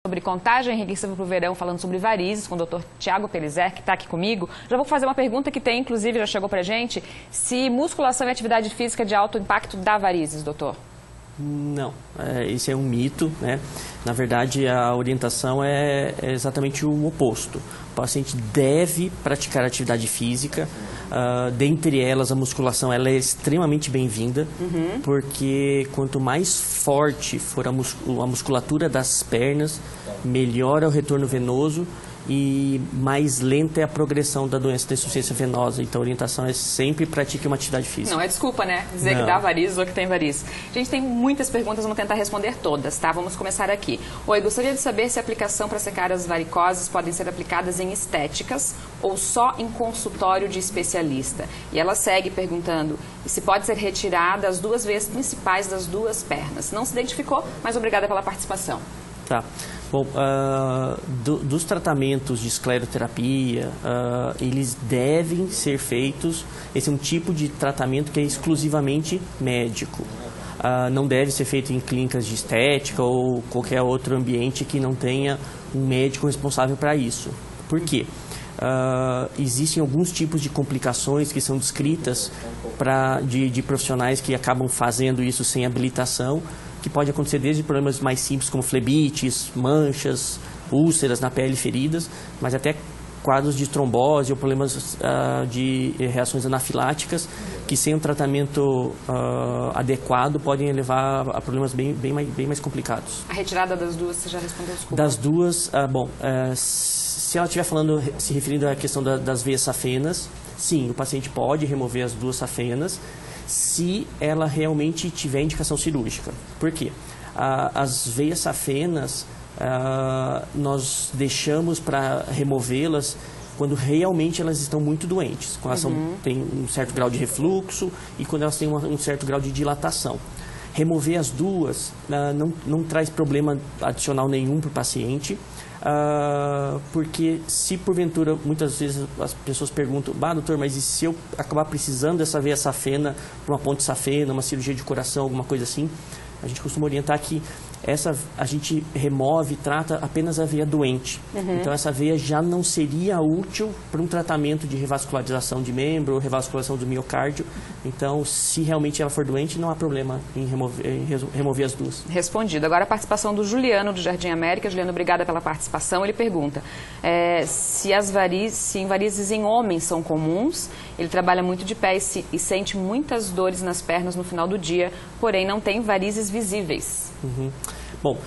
Sobre contagem regressiva para o verão, falando sobre varizes, com o Dr. Tiago Pelizer, que está aqui comigo. Já vou fazer uma pergunta que tem, inclusive, já chegou para a gente. Se musculação e atividade física de alto impacto dá varizes, doutor? Não, esse é um mito, né? Na verdade, a orientação é exatamente o oposto. O paciente deve praticar atividade física, dentre elas a musculação ela é extremamente bem-vinda, porque quanto mais forte for a musculatura das pernas, melhora o retorno venoso e mais lenta é a progressão da doença da insuficiência venosa. Então, a orientação é sempre pratique uma atividade física. Não é desculpa, né? Dizer que dá varizes ou que tem varizes. A gente tem muitas perguntas, vamos tentar responder todas, tá? Vamos começar aqui. Oi, gostaria de saber se a aplicação para secar as varicoses podem ser aplicadas em estéticas ou só em consultório de especialista. E ela segue perguntando se pode ser retirada as duas veias principais das duas pernas. Não se identificou, mas obrigada pela participação. Tá. Bom, dos tratamentos de escleroterapia, eles devem ser feitos, esse é um tipo de tratamento que é exclusivamente médico. Não deve ser feito em clínicas de estética ou qualquer outro ambiente que não tenha um médico responsável para isso. Por quê? Existem alguns tipos de complicações que são descritas de profissionais que acabam fazendo isso sem habilitação, que pode acontecer desde problemas mais simples como flebites, manchas, úlceras na pele, feridas, mas até quadros de trombose ou problemas de reações anafiláticas que sem um tratamento adequado podem levar a problemas bem mais complicados. A retirada das duas, você já respondeu, desculpa. Das duas, se ela estiver se referindo à questão das veias safenas, sim, o paciente pode remover as duas safenas, se ela realmente tiver indicação cirúrgica. Por quê? As veias safenas, nós deixamos para removê-las quando realmente elas estão muito doentes, quando elas têm um certo grau de refluxo e quando elas têm um certo grau de dilatação. Remover as duas não traz problema adicional nenhum para o paciente, porque se porventura, muitas vezes as pessoas perguntam, doutor, mas e se eu acabar precisando dessa veia safena, para uma ponte safena, uma cirurgia de coração, alguma coisa assim, a gente costuma orientar que a gente remove e trata apenas a veia doente. Então essa veia já não seria útil para um tratamento de revascularização de membro ou revascularização do miocárdio. Então, se realmente ela for doente, não há problema em remover as duas. Respondido. Agora a participação do Juliano, do Jardim América. Juliano, obrigada pela participação. Ele pergunta se varizes em homens são comuns. Ele trabalha muito de pé e sente muitas dores nas pernas no final do dia, porém não tem varizes visíveis. Bom,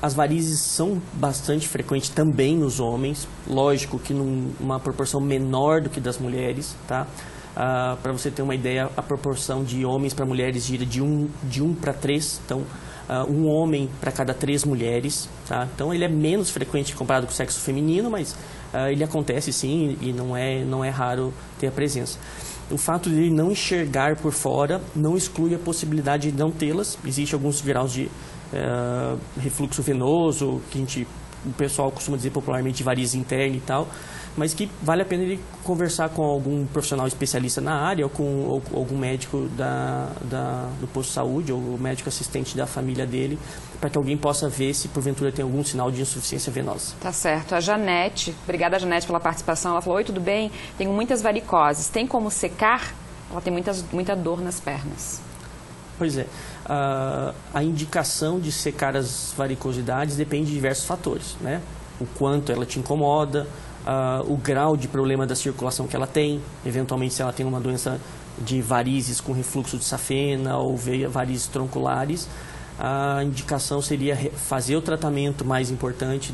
as varizes são bastante frequentes também nos homens, lógico que numa proporção menor do que das mulheres, tá? Para você ter uma ideia, a proporção de homens para mulheres gira de 1 para 3, então um homem para cada 3 mulheres, tá? Então ele é menos frequente comparado com o sexo feminino, mas ele acontece sim e não é raro ter a presença. O fato de ele não enxergar por fora não exclui a possibilidade de não tê-las. Existem alguns graus de refluxo venoso, que o pessoal costuma dizer popularmente de varizes interna e tal, mas que vale a pena ele conversar com algum profissional especialista na área ou com algum médico do posto de saúde ou médico assistente da família dele, para que alguém possa ver se porventura tem algum sinal de insuficiência venosa. Tá certo. A Janete, obrigada Janete pela participação, ela falou: oi, tudo bem? Tenho muitas varicoses, tem como secar? Ela tem muita dor nas pernas. Pois é, a indicação de secar as varicosidades depende de diversos fatores, né? O quanto ela te incomoda, o grau de problema da circulação que ela tem, eventualmente se ela tem uma doença de varizes com refluxo de safena ou varizes tronculares, a indicação seria fazer o tratamento mais importante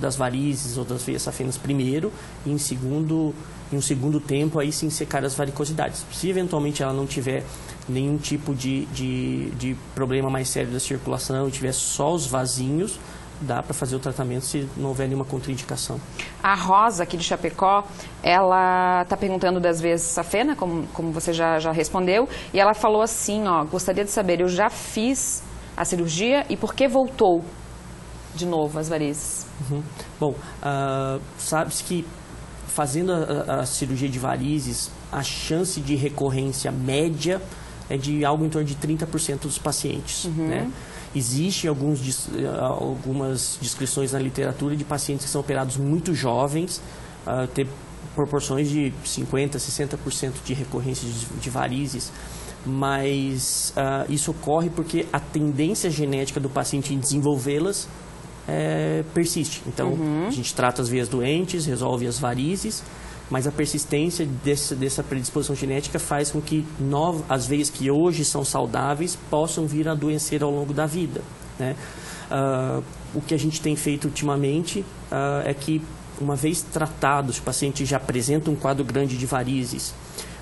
das varizes ou das veias safenas primeiro e em um segundo tempo aí sim secar as varicosidades. Se eventualmente ela não tiver nenhum tipo de problema mais sério da circulação e tiver só os vasinhos, dá para fazer o tratamento se não houver nenhuma contraindicação. A Rosa, aqui de Chapecó, ela está perguntando das veias safena, como você já respondeu, e ela falou assim, gostaria de saber, eu já fiz a cirurgia e por que voltou de novo as varizes? Bom, sabe-se que fazendo a cirurgia de varizes, a chance de recorrência média é de algo em torno de 30% dos pacientes, né? Existem algumas descrições na literatura de pacientes que são operados muito jovens, ter proporções de 50%, 60% de recorrência de varizes, mas isso ocorre porque a tendência genética do paciente em desenvolvê-las persiste. Então, a gente trata as veias doentes, resolve as varizes, mas a persistência dessa predisposição genética faz com que as veias que hoje são saudáveis possam vir a adoecer ao longo da vida, né? O que a gente tem feito ultimamente é que, uma vez tratado, se o paciente já apresenta um quadro grande de varizes,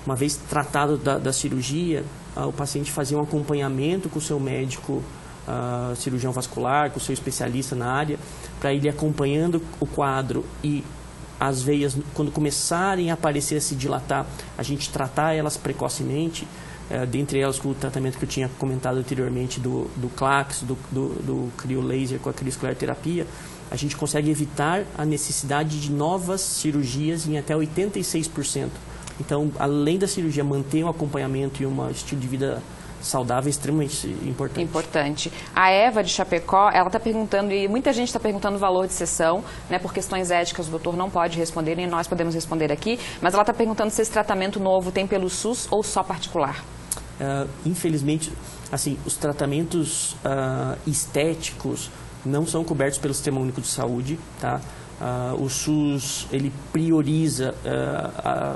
uma vez tratado da cirurgia, o paciente fazia um acompanhamento com o seu médico cirurgião vascular, com o seu especialista na área, para ir acompanhando o quadro e as veias, quando começarem a aparecer, a se dilatar, a gente tratar elas precocemente, dentre elas com o tratamento que eu tinha comentado anteriormente do CLACS, do criolaser com a crioscleroterapia, a gente consegue evitar a necessidade de novas cirurgias em até 86%. Então, além da cirurgia, manter um acompanhamento e um estilo de vida saudável é extremamente importante. Importante. A Eva de Chapecó, ela está perguntando, e muita gente está perguntando o valor de sessão, né, por questões éticas o doutor não pode responder, nem nós podemos responder aqui, mas ela está perguntando se esse tratamento novo tem pelo SUS ou só particular. Infelizmente, assim, os tratamentos estéticos não são cobertos pelo Sistema Único de Saúde, tá? O SUS, ele prioriza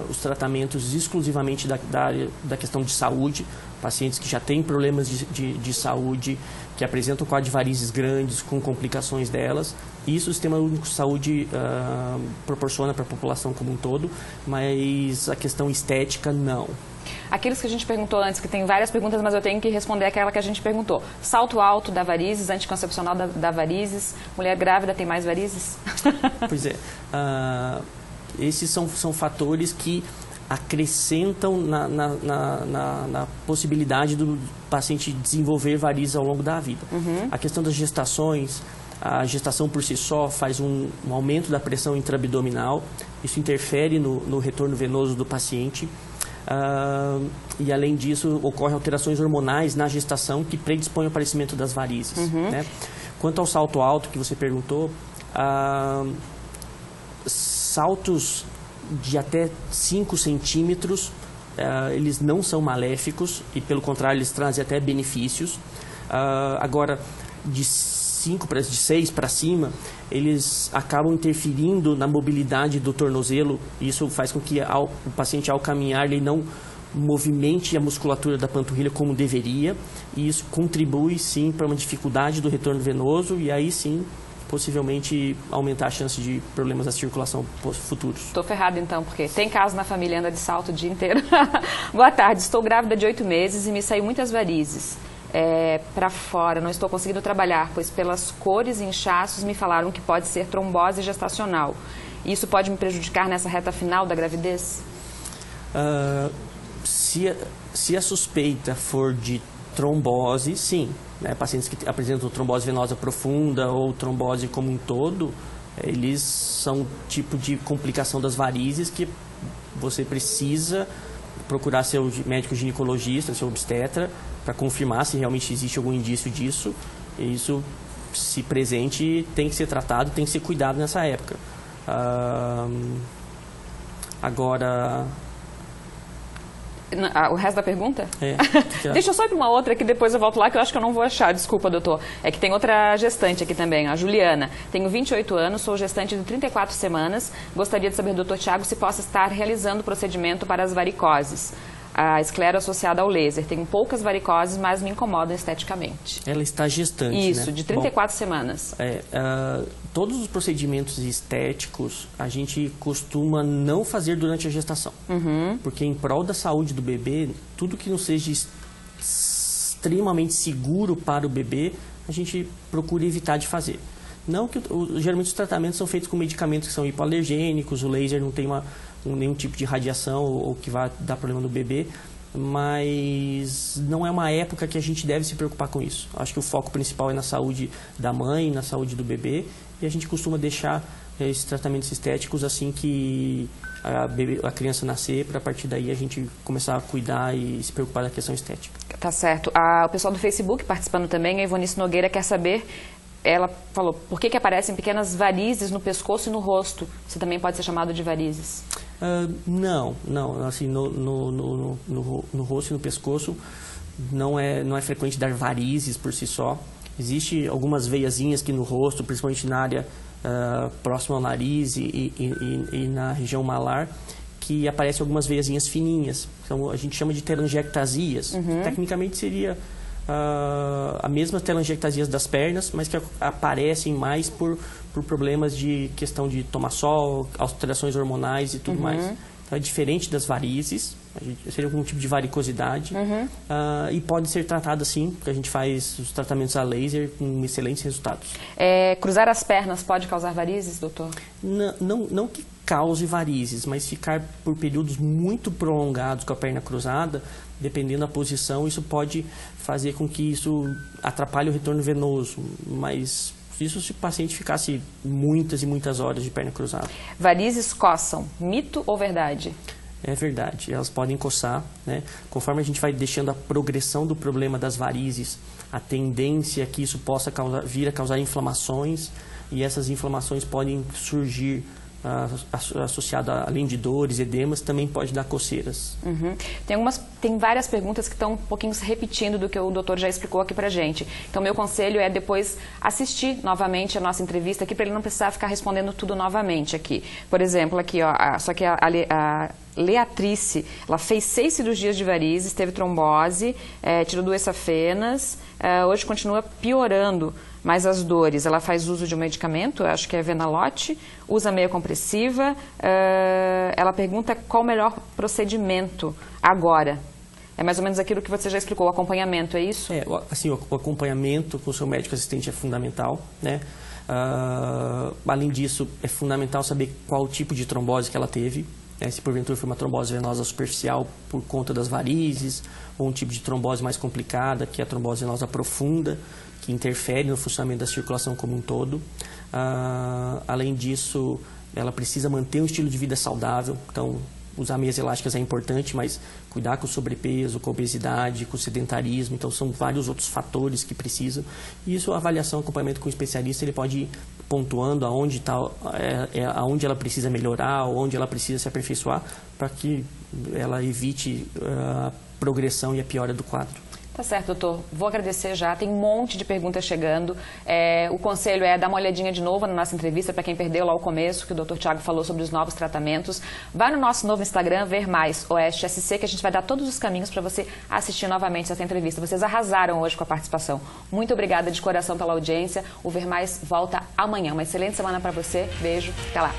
os tratamentos exclusivamente da área da questão de saúde, pacientes que já têm problemas de saúde, que apresentam quadro de varizes grandes, com complicações delas. Isso o Sistema Único de Saúde proporciona para a população como um todo, mas a questão estética, não. Aqueles que a gente perguntou antes, que tem várias perguntas, mas eu tenho que responder aquela que a gente perguntou. Salto alto dá varizes, anticoncepcional dá varizes, mulher grávida tem mais varizes? Pois é. Esses são fatores que acrescentam na possibilidade do paciente desenvolver varizes ao longo da vida. A questão das gestações, a gestação por si só faz um aumento da pressão intraabdominal, isso interfere no retorno venoso do paciente. E além disso, ocorrem alterações hormonais na gestação que predispõem ao aparecimento das varizes, né? Quanto ao salto alto que você perguntou, saltos de até 5 centímetros, eles não são maléficos e, pelo contrário, eles trazem até benefícios. Agora, de 6 para cima, eles acabam interferindo na mobilidade do tornozelo. Isso faz com que o paciente, ao caminhar, ele não movimente a musculatura da panturrilha como deveria, e isso contribui, sim, para uma dificuldade do retorno venoso, e aí, sim, possivelmente aumentar a chance de problemas da circulação futuros. Estou ferrado, então, porque tem caso na família, anda de salto o dia inteiro. Boa tarde, estou grávida de 8 meses e me saiu muitas varizes. Para fora, não estou conseguindo trabalhar, pois pelas cores e inchaços me falaram que pode ser trombose gestacional. Isso pode me prejudicar nessa reta final da gravidez? Se a suspeita for de trombose, sim. Né? Pacientes que apresentam trombose venosa profunda ou trombose como um todo, eles são um tipo de complicação das varizes que você precisa procurar seu médico ginecologista, seu obstetra, para confirmar se realmente existe algum indício disso. E isso, se presente, tem que ser tratado, tem que ser cuidado nessa época. Agora... O resto da pergunta? Deixa eu só ir para uma outra que depois eu volto lá, que eu acho que eu não vou achar. Desculpa, doutor. É que tem outra gestante aqui também, a Juliana. Tenho 28 anos, sou gestante de 34 semanas. Gostaria de saber, doutor Tiago, se posso estar realizando o procedimento para as varicoses. A esclero associada ao laser. Tenho poucas varicoses, mas me incomodam esteticamente. Ela está gestante, Isso, né? De 34 semanas. Todos os procedimentos estéticos a gente costuma não fazer durante a gestação. Porque em prol da saúde do bebê, tudo que não seja extremamente seguro para o bebê, a gente procura evitar de fazer. Não que geralmente os tratamentos são feitos com medicamentos que são hipoalergênicos, o laser não tem nenhum tipo de radiação ou que vai dar problema no bebê, mas não é uma época que a gente deve se preocupar com isso. Acho que o foco principal é na saúde da mãe, na saúde do bebê, e a gente costuma deixar esses tratamentos estéticos assim que a criança nascer, para a partir daí a gente começar a cuidar e se preocupar da questão estética. Tá certo. O pessoal do Facebook participando também, a Ivonice Nogueira quer saber, ela falou, por que aparecem pequenas varizes no pescoço e no rosto? Você também pode ser chamado de varizes? Não, assim, no rosto e no pescoço não é frequente dar varizes por si só. Existe algumas veiazinhas aqui no rosto, principalmente na área próxima ao nariz e na região malar, que aparecem algumas veiazinhas fininhas. Então, a gente chama de telangiectasias. Tecnicamente seria a mesma telangiectasias das pernas, mas que aparecem mais por problemas de questão de tomar sol, alterações hormonais e tudo mais. Então, é diferente das varizes, seria algum tipo de varicosidade, e pode ser tratado assim, porque a gente faz os tratamentos a laser com excelentes resultados. Cruzar as pernas pode causar varizes, doutor? Não que cause varizes, mas ficar por períodos muito prolongados com a perna cruzada, dependendo da posição, isso pode fazer com que isso atrapalhe o retorno venoso, mas isso se o paciente ficasse muitas e muitas horas de perna cruzada. Varizes coçam, mito ou verdade? É verdade, elas podem coçar, né? Conforme a gente vai deixando a progressão do problema das varizes, a tendência é que isso possa vir a causar inflamações, e essas inflamações podem surgir associado além de dores, edemas, também pode dar coceiras. Tem várias perguntas que estão um pouquinho se repetindo do que o doutor já explicou aqui pra gente. Então, meu conselho é depois assistir novamente a nossa entrevista aqui, para ele não precisar ficar respondendo tudo novamente aqui. Por exemplo, aqui, ó, só que a Leatrice, ela fez 6 cirurgias de varizes, teve trombose, tirou 2 safenas, hoje continua piorando mais as dores. Ela faz uso de um medicamento, acho que é Venalote, usa meia compressiva. Ela pergunta qual o melhor procedimento agora. É mais ou menos aquilo que você já explicou, o acompanhamento, é isso? Assim, o acompanhamento com o seu médico assistente é fundamental, né? Além disso, é fundamental saber qual tipo de trombose que ela teve. Se porventura foi uma trombose venosa superficial por conta das varizes, ou um tipo de trombose mais complicada, que é a trombose venosa profunda, que interfere no funcionamento da circulação como um todo. Além disso, ela precisa manter um estilo de vida saudável, então usar meias elásticas é importante, mas cuidar com o sobrepeso, com a obesidade, com o sedentarismo, então são vários outros fatores que precisam. E isso, a avaliação, acompanhamento com o especialista, ele pode ir pontuando aonde ela precisa melhorar, onde ela precisa se aperfeiçoar, para que ela evite a progressão e a piora do quadro. Tá certo, doutor. Vou agradecer já. Tem um monte de perguntas chegando. O conselho é dar uma olhadinha de novo na nossa entrevista, para quem perdeu lá o começo, que o doutor Thiago falou sobre os novos tratamentos. Vai no nosso novo Instagram, Ver Mais Oeste SC, que a gente vai dar todos os caminhos para você assistir novamente essa entrevista. Vocês arrasaram hoje com a participação. Muito obrigada de coração pela audiência. O Ver Mais volta amanhã. Uma excelente semana para você. Beijo. Até lá.